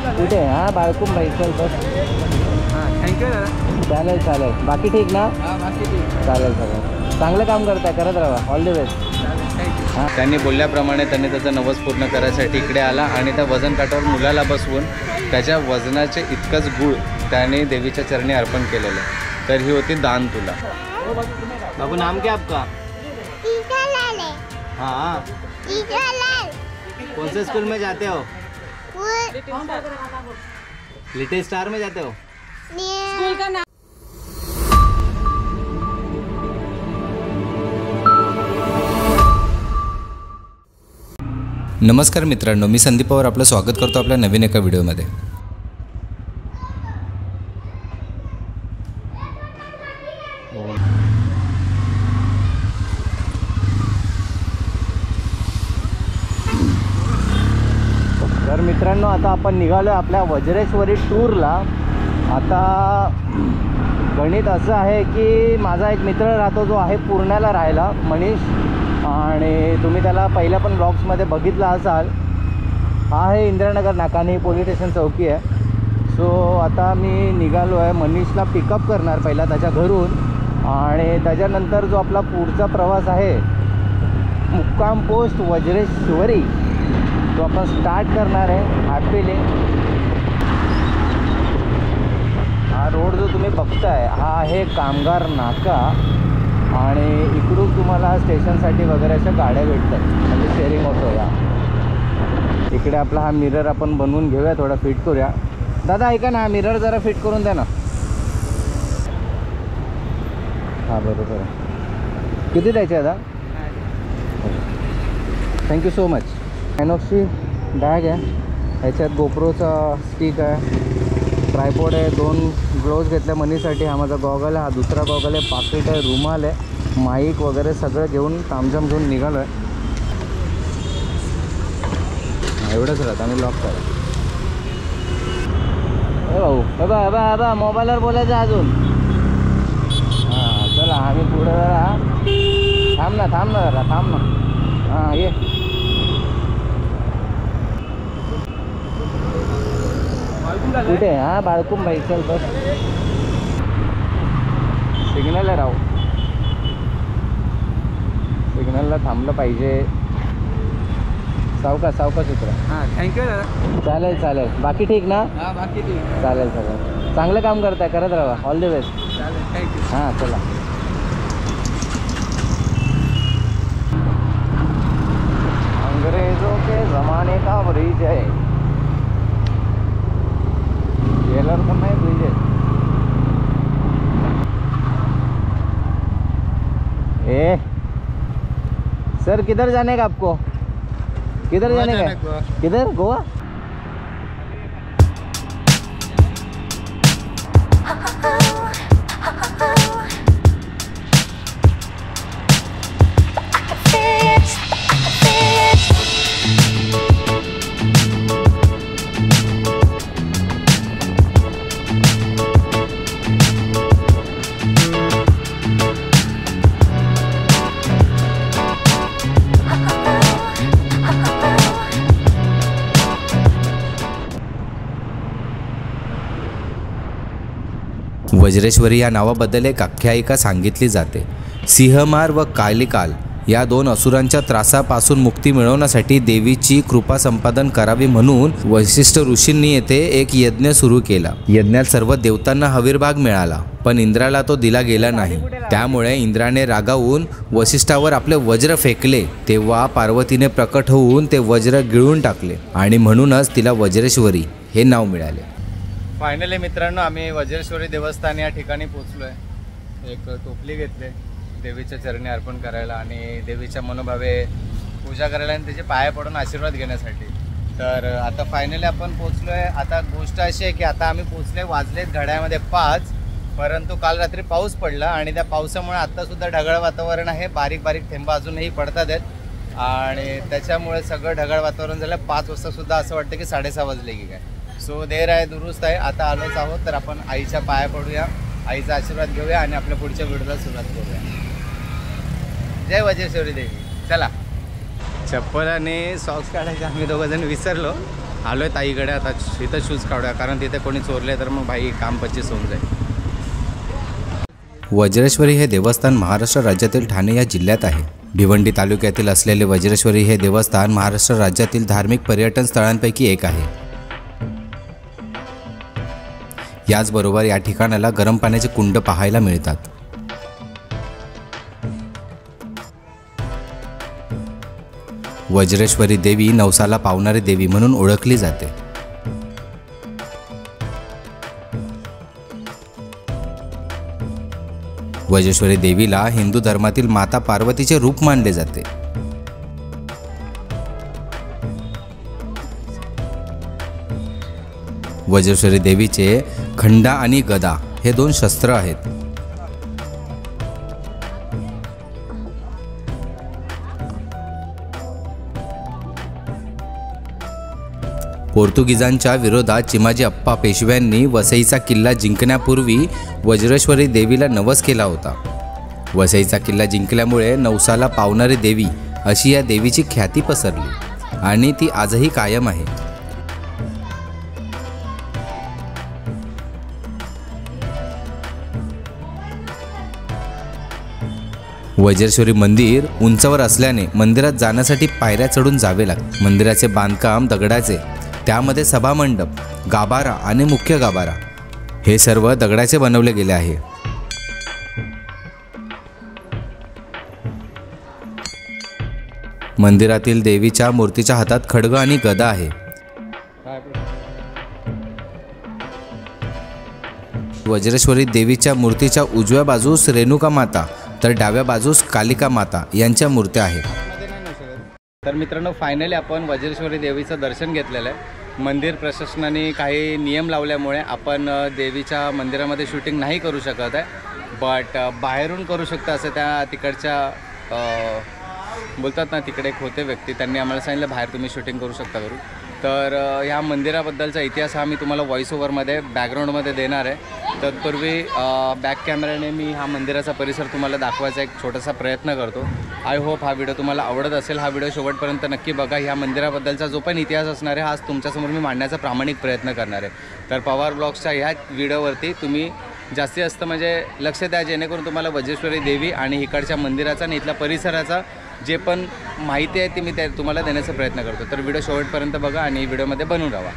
कुठे? हां बाळकूम भाई, चल बस. हां थँक्यू दादा. चालेल चालेल. बाकी ठीक ना? हां बाकी ठीक. चालेल चालेल. चांगलं काम करताय, करत राहा. All the best. थँक्यू. हां. त्यांनी बोलल्याप्रमाणे त्यांनी त्याचं नवस पूर्ण करायसाठी इकडे आला आणि त्या वजन काटावर मुलाला बसवून त्याच्या वजनाचे इतकंच गुळ त्याने देवीच्या चरणी अर्पण केलेलं आहे. तर ही होती दान तुला. बाबू नाम क्या आपका? हाँ. कौन से स्कूल में जाते हो? लिटिल स्टार में जाते हो? स्कूल का नाम नमस्कार मित्रांनो, मी संदीप पवार आपलं स्वागत करतो आपल्या नवीन एका व्हिडिओमध्ये. तर मित्रांनो, आता आपण निघालो आपल्या वज्रेश्वरी टूरला. आता गणित असं आहे की माझा एक मित्र राहतो जो आहे पुण्याला राहायला, मनीष, आणि तुम्ही त्याला पहिल्या पण ब्लॉग्समध्ये बघितला असाल. हा आहे इंदिरानगर नाकानी पोलीस स्टेशन चौकी आहे. सो आता मी निघालो आहे. मनीषला पिकअप करणार पहिला त्याच्या घरून, आणि त्याच्यानंतर जो आपला पुढचा प्रवास आहे मुक्काम पोस्ट वज्रेश्वरी तो आपण स्टार्ट करणार आहे हॅपीली. हा रोड जो तुम्ही बघताय हा आहे कामगार नाका, आणि इकडून तुम्हाला स्टेशनसाठी वगैरे अशा गाड्या भेटतात, म्हणजे शेअरिंग होतो. या इकडे आपला हा मिरर आपण बनवून घेऊया, थोडा फिट करूया. दादा ऐका ना, हा मिरर जरा फिट करून द्या ना. हां बरोबर आहे. किती द्यायचे दादा? Thank you so much. आयनॉक्सची बॅग आहे, ह्याच्यात गोप्रोचा स्टिक आहे, ट्रायपॉड आहे, 2 ग्लोव्ज घेतल्या मनीसाठी. हा माझा गॉगल आहे, हा दुसरा गॉगल आहे, पाकिट आहे, रुमाल आहे, माईक वगैरे सगळं घेऊन तामझाम घेऊन निघालो आहे. एवढंच राहतं आणि लॉक करा. ए भाऊ, बा बा बा मोबाईलवर बोलायचं अजून. हां चला, आम्ही पुढं जरा थांब ना जरा थांब ना. हां ये. कुठे? हां बाळकूम भाई, चल बस. सिग्नल आहे राव, सिग्नलला थांबलं पाहिजे. सावकाश सावकाश उतरा. हां थँक्यू दादा. चालेल चालेल. बाकी ठीक ना? हां बाकी ठीक. चालेल चालेल. चांगलं काम करताय, करत राहा. All the best. चालेल थँक्यू. हां चला. अंग्रेजों के ज़माने का ब्रिज है, जेलर का नहीं ब्रिज है. ए सर, किधर जाने का आपको? किधर जाने का? किधर? गोवा? वज्रेश्वरी या नावाबद्दल एक आख्यायिका सांगितली जाते. सिंहमार व कालिकाल या 2 असुरांच्या त्रासापासून मुक्ती मिळवण्यासाठी देवीची कृपा संपादन करावी म्हणून वशिष्ठ ऋषींनी येथे एक यज्ञ सुरू केला. यज्ञात सर्व देवतांना हविर्भाग मिळाला, पण इंद्राला तो दिला गेला नाही. त्यामुळे इंद्राने रागावून वशिष्ठावर आपले वज्र फेकले. तेव्हा पार्वतीने प्रकट होऊन ते वज्र गिळून टाकले, आणि म्हणूनच तिला वज्रेश्वरी हे नाव मिळाले. फायनली मित्रांनो, आम्ही वज्रेश्वरी देवस्थान या ठिकाणी पोचलो आहे. एक टोपली घेतले देवीच्या चरणी अर्पण करायला आणि देवीच्या मनोभावे पूजा करायला आणि त्याचे पाया पडून आशीर्वाद घेण्यासाठी. तर आता फायनली आपण पोचलो आहे. आता गोष्ट अशी आहे की आता आम्ही पोचले, वाजलेत घड्याळमध्ये 5, परंतु काल रात्री पाऊस पडला आणि त्या पावसामुळे आत्तासुद्धा ढगाळ वातावरण आहे. बारीक बारीक थेंब अजूनही पडतात आहेत, आणि त्याच्यामुळे सगळं ढगाळ वातावरण झालं. 5 वाजतासुद्धा असं वाटतं की 6:30 वाजले की काय. सो देर आहे, दुरुस्त आहे. आता आलोच आहोत, तर आपण आईच्या पाया पडूया, आईचा आशीर्वाद घेऊया आणि आपल्या पुढच्या व्हिडिओला सुरुवात करूया. जय वज्रेश्वरी देवी. चला. चप्पल आणि सॉक्स काढायचे आम्ही दोघंजण विसरलो, आलो आहे ताईकडे. आता इथं शूज काढूया, कारण तिथे कोणी चोरले तर मग भाई काम 25 होऊन जाईल. वज्रेश्वरी हे देवस्थान महाराष्ट्र राज्यातील ठाणे या जिल्ह्यात आहे. भिवंडी तालुक्यातील असलेले वज्रेश्वरी हे देवस्थान महाराष्ट्र राज्यातील धार्मिक पर्यटन स्थळांपैकी एक आहे. याचबरोबर या ठिकाणाला गरम पाण्याचे कुंड पाहायला मिळतात. वज्रेश्वरी देवी नवसाला पावणारी देवी म्हणून ओळखली जाते. वज्रेश्वरी देवीला हिंदू धर्मातील माता पार्वतीचे रूप मानले जाते. वज्रेश्वरी देवीचे खंडा आणि गदा हे 2 शस्त्र आहेत. पोर्तुगीजांच्या विरोधात चिमाजी अप्पा पेशव्यांनी वसईचा किल्ला जिंकण्यापूर्वी वज्रेश्वरी देवीला नवस केला होता. वसईचा किल्ला जिंकल्यामुळे नवसाला पावणारी देवी अशी या देवीची ख्याती पसरली आणि ती आजही कायम आहे. वज्रेश्वरी मंदिर उंचावर असल्याने मंदिरात जाण्यासाठी पायऱ्या चढून जावे लागते. मंदिराचे बांधकाम दगडाचे, त्यामध्ये सभामंडप, गाभारा आणि मुख्य गाभारा हे सर्व दगडाचे बनवले गेले आहे. मंदिरातील देवीच्या मूर्तीच्या हातात खड्ग आणि गदा आहे. वज्रेश्वरी देवीच्या मूर्तीच्या उजव्या बाजूस रेणुका माता तर डाव्या बाजूस कालिका माता यांच्या मूर्त्या आहेत. तर मित्रांनो, फायनली आपण वज्रेश्वरी देवीचं दर्शन घेतलेलं आहे. मंदिर प्रशासनाने काही नियम लावल्यामुळे आपण देवीच्या मंदिरामध्ये शूटिंग नाही करू शकत आहे, बट बाहेरून करू शकता असं त्या तिकडच्या बोलतात ना, तिकडे एक होते व्यक्ती, त्यांनी आम्हाला सांगितलं बाहेर तुम्ही शूटिंग करू शकता करू. तर ह्या मंदिराबद्दलचा इतिहास हा मी तुम्हाला व्हॉइस ओव्हरमध्ये बॅकग्राऊंडमध्ये देणार आहे. तत्पूर्वी बॅक कॅमेऱ्याने मी हा मंदिराचा परिसर तुम्हाला दाखवायचा एक छोटासा प्रयत्न करतो. आय होप हा व्हिडिओ तुम्हाला आवडत असेल. हा व्हिडिओ शेवटपर्यंत नक्की बघा. ह्या मंदिराबद्दलचा जो पण इतिहास असणार आहे, हा तुमच्यासमोर मी मांडण्याचा प्रामाणिक प्रयत्न करणार आहे. तर पवार ब्लॉग्सच्या ह्या व्हिडिओवरती तुम्ही जास्तीत जास्त म्हणजे लक्ष द्या, जेणेकरून तुम्हाला वज्रेश्वरी देवी आणि इकडच्या मंदिराचा आणि इथल्या परिसराचा जे पण माहिती आहे ती मी तुम्हाला देण्याचा प्रयत्न करतो. तर व्हिडिओ शेवटपर्यंत बघा आणि व्हिडिओमध्ये बनून राहा.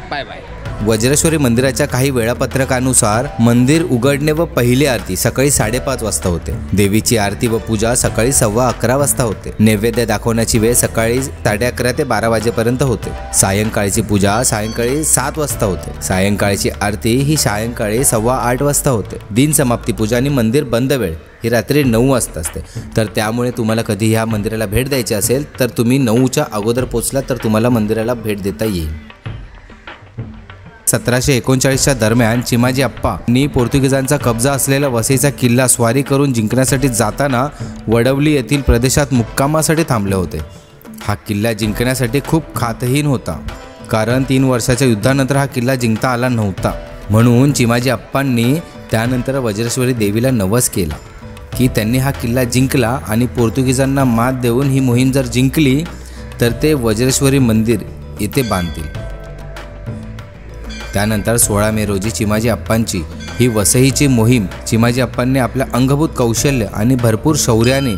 Bye bye. वज्रेश्वरी मंदिराच्या काही वेळापत्रकानुसार मंदिर उघडणे व पहिली आरती सकाळी 5:30 वाजता होते. देवीची आरती व पूजा सकाळी 11:15 वाजता होते. नैवेद्य दाखवण्याची वेळ सकाळी 11:30 ते 12 वाजेपर्यंत होते. सायंकाळची पूजा सायंकाळी 7 वाजता होते. सायंकाळची आरती ही सायंकाळी 8:15 वाजता होते. दिन समाप्ती पूजा आणि मंदिर बंद वेळ ही रात्री 9 वाजता असते. तर त्यामुळे तुम्हाला कधी ह्या मंदिराला भेट द्यायची असेल तर तुम्ही 9च्या अगोदर पोचला तर तुम्हाला मंदिराला भेट देता येईल. 1739च्या दरम्यान चिमाजी अप्पांनी पोर्तुगीजांचा कब्जा असलेला वसईचा किल्ला स्वारी करून जिंकण्यासाठी जाताना वडवली येथील प्रदेशात मुक्कामासाठी थांबले होते. हा किल्ला जिंकण्यासाठी खूप खातहीन होता, कारण 3 वर्षाच्या युद्धानंतर हा किल्ला जिंकता आला नव्हता. म्हणून चिमाजी अप्पांनी त्यानंतर वज्रेश्वरी देवीला नवस केला की त्यांनी हा किल्ला जिंकला आणि पोर्तुगीजांना मात देऊन ही मोहीम जर जिंकली तर ते वज्रेश्वरी मंदिर येथे बांधतील. त्यानंतर 16 मे रोजी चिमाजी अप्पांची ही वसईची मोहीम चिमाजी अप्पांनी आपल्या अंगभूत कौशल्य आणि भरपूर शौर्याने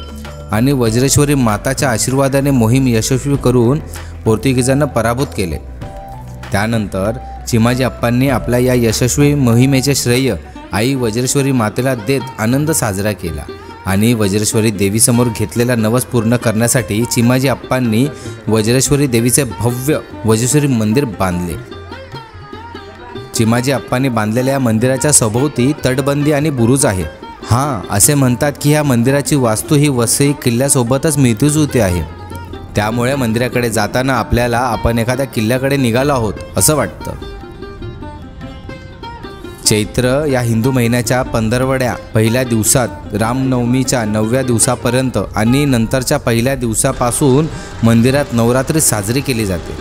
आणि वज्रेश्वरी माताच्या आशीर्वादाने मोहीम यशस्वी करून पोर्तुगीजांना पराभूत केले. त्यानंतर चिमाजी अप्पांनी आपल्या या यशस्वी मोहिमेचे श्रेय आई वज्रेश्वरी मातेला देत आनंद साजरा केला आणि वज्रेश्वरी देवीसमोर घेतलेला नवस पूर्ण करण्यासाठी चिमाजी अप्पांनी वज्रेश्वरी देवीचे भव्य वज्रेश्वरी मंदिर बांधले. चिमाजी अप्पांनी बांधलेल्या या मंदिराच्या सभोवती तटबंदी आणि बुरुज आहे. असे म्हणतात की ह्या मंदिराची वास्तू ही वसई किल्ल्यासोबतच मिळतीजुळती आहे. त्यामुळे मंदिराकडे जाताना आपल्याला आपण एखाद्या किल्ल्याकडे निघालो आहोत असं वाटतं. चैत्र या हिंदू महिन्याच्या 15वड्या पहिल्या दिवसात रामनवमीच्या 9व्या दिवसापर्यंत आणि नंतरच्या पहिल्या दिवसापासून मंदिरात नवरात्री साजरी केली जाते.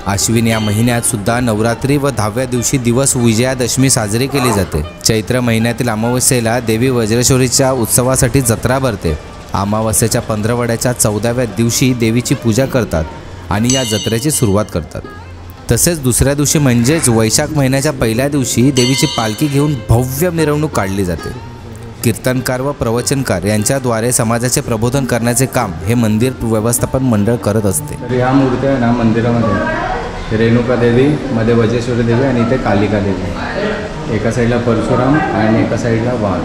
आश्विन या महिन्यात सुद्धा नवरात्री व 10व्या दिवशी दिवस विजयादशमी साजरी केली जाते. चैत्र महिन्यातील अमावस्येला देवी वज्रेश्वरीच्या उत्सवासाठी जत्रा भरते. अमावस्येच्या 15वड्याच्या 14व्या दिवशी देवीची पूजा करतात आणि या जत्रेची सुरुवात करतात. तसेच दुसऱ्या दिवशी म्हणजेच वैशाख महिन्याच्या पहिल्या दिवशी देवीची पालखी घेऊन भव्य मिरवणूक काढली जाते. कीर्तनकार व प्रवचनकार यांच्याद्वारे समाजाचे प्रबोधन करण्याचे काम हे मंदिर व्यवस्थापन मंडळ करत असते. तर या मूर्त्या आहे ना मंदिरामध्ये रेणुका देवी, मध्ये वज्रेश्वरी देवी आणि इथे कालिका देवी, एका साईडला परशुराम आणि एका साईडला वाघ.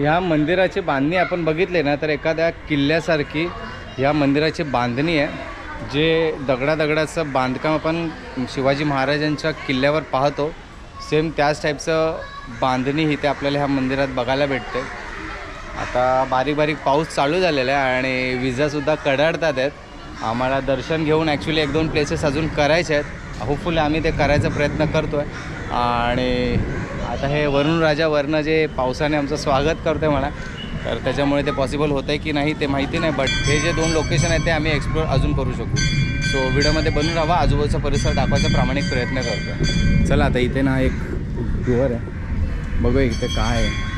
या मंदिराची बांधणी आपण बघितले ना तर एखाद्या किल्ल्यासारखी या मंदिराची बांधणी आहे. जे दगडाचं बांधकाम आपण शिवाजी महाराजांच्या किल्ल्यावर पाहतो सेम त्याच टाईपचं बांधणी इथे आपल्याला ह्या मंदिरात बघायला भेटते. आता बारीक बारीक पाऊस चालू झालेला आहे आणि विजासुद्धा कडाडतात आहेत. आम्हाला दर्शन घेऊन ॲक्च्युली 1-2 प्लेसेस अजून करायचे आहेत. होपफुली आम्ही ते करायचा प्रयत्न करतो आहे. आणि आता हे वरुण राजा वरनं जे पावसाने आमचं स्वागत करतो आहे म्हणा, तर त्याच्यामुळे ते पॉसिबल होतं आहे की नाही ते माहिती नाही. बट हे जे 2 लोकेशन आहेत ते आम्ही एक्सप्लोर अजून करू शकू. सो व्हिडिओमध्ये बनून राहा, आजूबाजूचा परिसर दाखवायचा प्रामाणिक प्रयत्न करतो. चला आता इथे ना एक डोअर आहे, बघूया इथे काय आहे.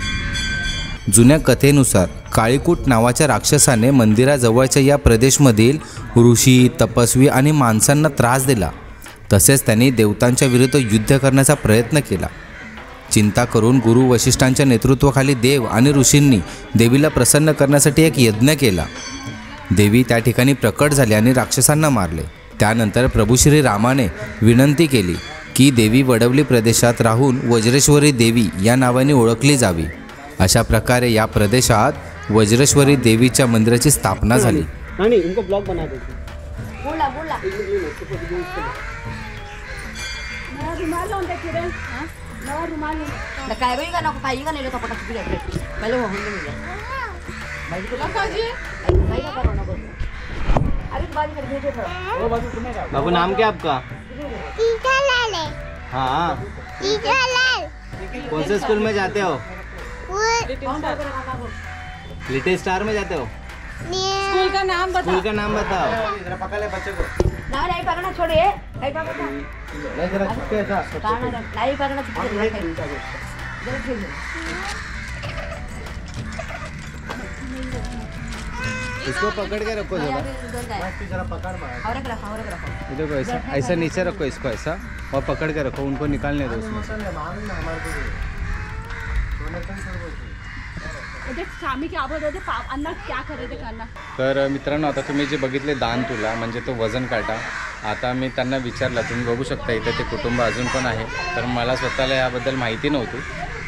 जुन्या कथेनुसार काळीकूट नावाच्या राक्षसाने मंदिराजवळच्या या प्रदेशमधील ऋषी, तपस्वी आणि माणसांना त्रास दिला. तसेच त्यांनी देवतांच्या विरुद्ध युद्ध करण्याचा प्रयत्न केला. चिंता करून गुरु वशिष्ठांच्या नेतृत्वाखाली देव आणि ऋषींनी देवीला प्रसन्न करण्यासाठी एक यज्ञ केला. देवी त्या ठिकाणी प्रकट झाली आणि राक्षसांना मारले. त्यानंतर प्रभू श्री रामाने विनंती केली की देवी वडवली प्रदेशात राहून वज्रेश्वरी देवी या नावाने ओळखली जावी. अशा प्रकारे या प्रदेशात वज्रेश्वरी देवीच्या मंदिराची स्थापना झाली. बाबू नाम क्या आपका? हाँ, कौन से स्कूल में जाते हो? लिटिल स्टार में जाते हो? स्कूल का नाम बता. स्कूल का नाम बताओ. जरा पकड़ ले बच्चे को. नहीं पकड़ना, छोड़िए. नहीं पकड़ना. नहीं जरा चुपके ऐसा. नहीं पकड़ना, चुपके. इसको पकड़ के रखो जरा पकड़ और रखो. देखो ऐसा ऐसा नीचे रखो इसको ऐसा और पकड़ के रखो, उनको निकालने दो उसमें से. तर मित्रांनो आता तुम्ही जे बघितले दान तुला म्हणजे तो वजन काटा. आता मी त्यांना विचारलं, तुम्ही बघू शकता इथे ते कुटुंब अजून पण आहे. तर मला स्वतःला याबद्दल माहिती नव्हती.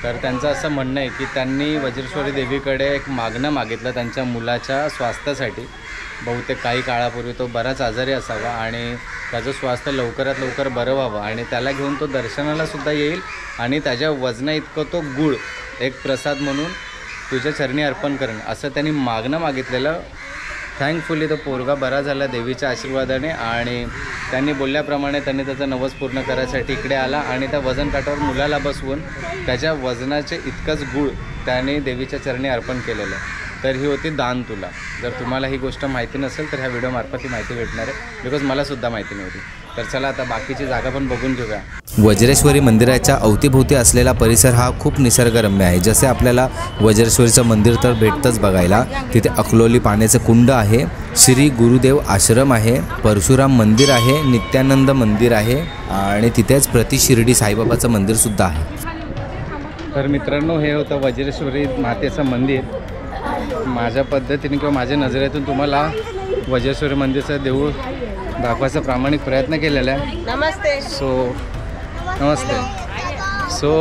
तर त्यांचं असं म्हणणं आहे की त्यांनी वज्रेश्वरी देवीकडे एक मागणं मागितलं त्यांच्या मुलाच्या स्वास्थ्यासाठी. बहुतेक काही काळापूर्वी तो बराच आजारी असावा आणि त्याचं स्वास्थ्य लवकरात लवकर बरं व्हावं आणि त्याला घेऊन तो दर्शनालासुद्धा येईल आणि त्याच्या वजना इतकं तो गुळ एक प्रसाद म्हणून तुझ्या चरणी अर्पण करणं असं त्यांनी मागणं मागितलेलं. थँकफुली तो पोरगा बरा झाला देवीच्या आशीर्वादाने आणि त्यांनी बोलल्याप्रमाणे त्यांनी त्याचं नवस पूर्ण करायसाठी इकडे आला आणि त्या वजन काठावर मुलाला बसवून त्याच्या वजनाचे इतकंच गुळ त्याने देवीच्या चरणी अर्पण केलेलं. तर ही होती दान तुला. जर तुम्हाला ही गोष्ट माहिती नसेल तर ह्या व्हिडिओमार्फत ही माहिती भेटणार आहे, बिकॉज मलासुद्धा माहिती नव्हती. तर चला आता बाकीची जागा पण बघून घेऊया. वज्रेश्वरी मंदिराच्या अवतीभोवती असलेला परिसर हा खूप निसर्गरम्य आहे. जसे आपल्याला वज्रेश्वरीचं मंदिर तर भेटतंच बघायला. तिथे अकलोली पाण्याचं कुंड आहे, श्री गुरुदेव आश्रम आहे, परशुराम मंदिर आहे, नित्यानंद मंदिर आहे आणि तिथेच प्रति शिर्डी साईबाबाचं मंदिरसुद्धा आहे. तर मित्रांनो हे होतं वज्रेश्वरी मातेचं मंदिर. माझ्या पद्धतीने किंवा माझ्या नजरेतून तुम्हाला वज्रेश्वरी मंदिरचं देऊळ दाखवायचा प्रामाणिक प्रयत्न केलेला आहे. नमस्ते. नमस्ते. सो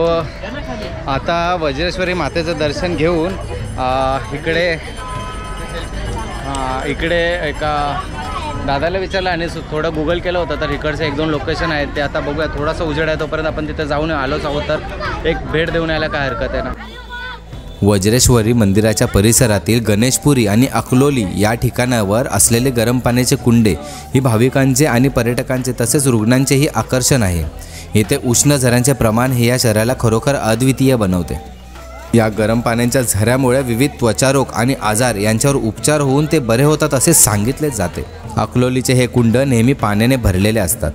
आता वज्रेश्वरी मातेचं दर्शन घेऊन इकडे एका दादाला विचारलं आणि थोडं गुगल केलं होतं तर इकडचे 1-2 लोकेशन आहेत ते आता बघूया. थोडासा उजेड आहे तोपर्यंत आपण तिथे जाऊन आलोच आहोत तर एक भेट देऊन यायला काय हरकत आहे ना. वज्रेश्वरी मंदिराच्या परिसरातील गणेशपुरी आणि अकलोली या ठिकाणावर असलेले गरम पाण्याचे कुंडे ही भाविकांचे आणि पर्यटकांचे तसेच रुग्णांचेही आकर्षण आहे. येथे उष्ण झऱ्यांचे प्रमाण हे या शहराला खरोखर अद्वितीय बनवते. या गरम पाण्याच्या झऱ्यामुळे विविध त्वचारोग आणि आजार यांच्यावर उपचार होऊन ते बरे होतात असे सांगितले जाते. अकलोलीचे हे कुंड नेहमी पाण्याने भरलेले असतात.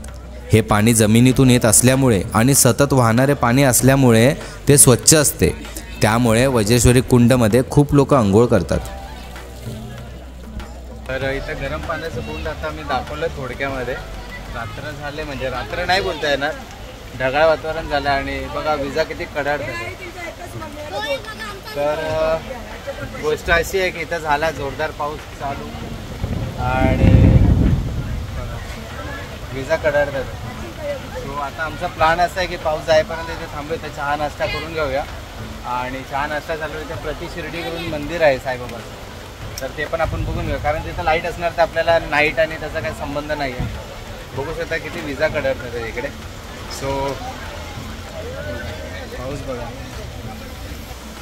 हे पाणी जमिनीतून येत असल्यामुळे आणि सतत वाहणारे पाणी असल्यामुळे ते स्वच्छ असते. त्यामुळे वज्रेश्वरी कुंडमध्ये खूप लोक अंघोळ करतात. तर इथं गरम पाण्याचं कुंड आता मी दाखवलं थोडक्यामध्ये. रात्र झाले म्हणजे रात्र नाही बोलता येणार, ढगाळ वातावरण झालं आणि बघा विजा किती कडाडतात. तर गोष्ट अशी आहे की इथं झाला जोरदार पाऊस चालू आणि विजा कडाडतात. सो आता आमचा प्लॅन असा आहे की पाऊस जाईपर्यंत इथे थांबू, इथे चहा नाश्ता करून घेऊया आणि चहा नाश्ता चालू इथे प्रति शिर्डी करून मंदिर आहे साईबाबाचं, तर ते पण आपण बघून घेऊ. कारण तिथं लाईट असणार तर आपल्याला नाईट आणि त्याचा काही संबंध नाही आहे. बघू शकता किती विजा कडाडतात इकडे. सो पाऊस बघा.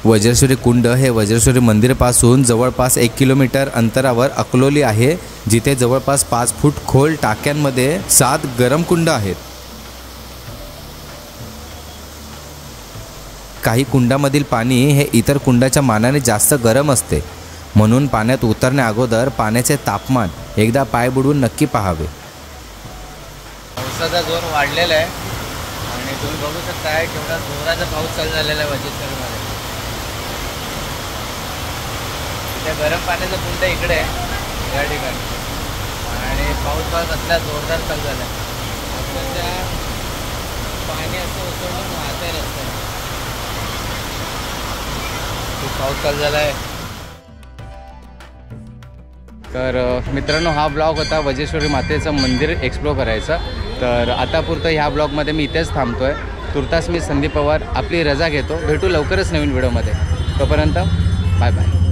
वज्रेश्वरी कुंड हे वज्रेश्वरी मंदिरापासून जवळपास 1 किलोमीटर अंतरावर अकलोली आहे, जिथे जवळपास 5 फूट खोल टाक्यांमध्ये 7 गरम कुंड आहेत. काही कुंडामधील पाणी हे इतर कुंडाच्या मानाने जास्त गरम असते, म्हणून पाण्यात उतरण्या अगोदर पाण्याचे तापमान एकदा पाय बुडवून नक्की पाहावे. पावसाचा जोर वाढलेला आहे आणि तुम्ही बघू शकता केवढा जोराचा पाऊस चालू झालेला आहे वज्रेश्वरीमध्ये. इथे गरम पाण्याचं कुंड इकडे आहे या ठिकाणी आणि पाऊस कसला जोरदार चालू झाला आहे. अक्षरशः पाणी असं उचलून वाहतंय रस्त्याने, खूप पाऊस चालू झाला आहे. तर मित्रांनो हा ब्लॉग होता वज्रेश्वरी मातेचं मंदिर एक्सप्लोर करायचा. तर आतापुरतं ह्या ब्लॉगमध्ये मी इथेच थांबतो आहे. तुर्तास मी संदीप पवार आपली रजा घेतो. भेटू लवकरच नवीन व्हिडिओमध्ये. तोपर्यंत बाय बाय.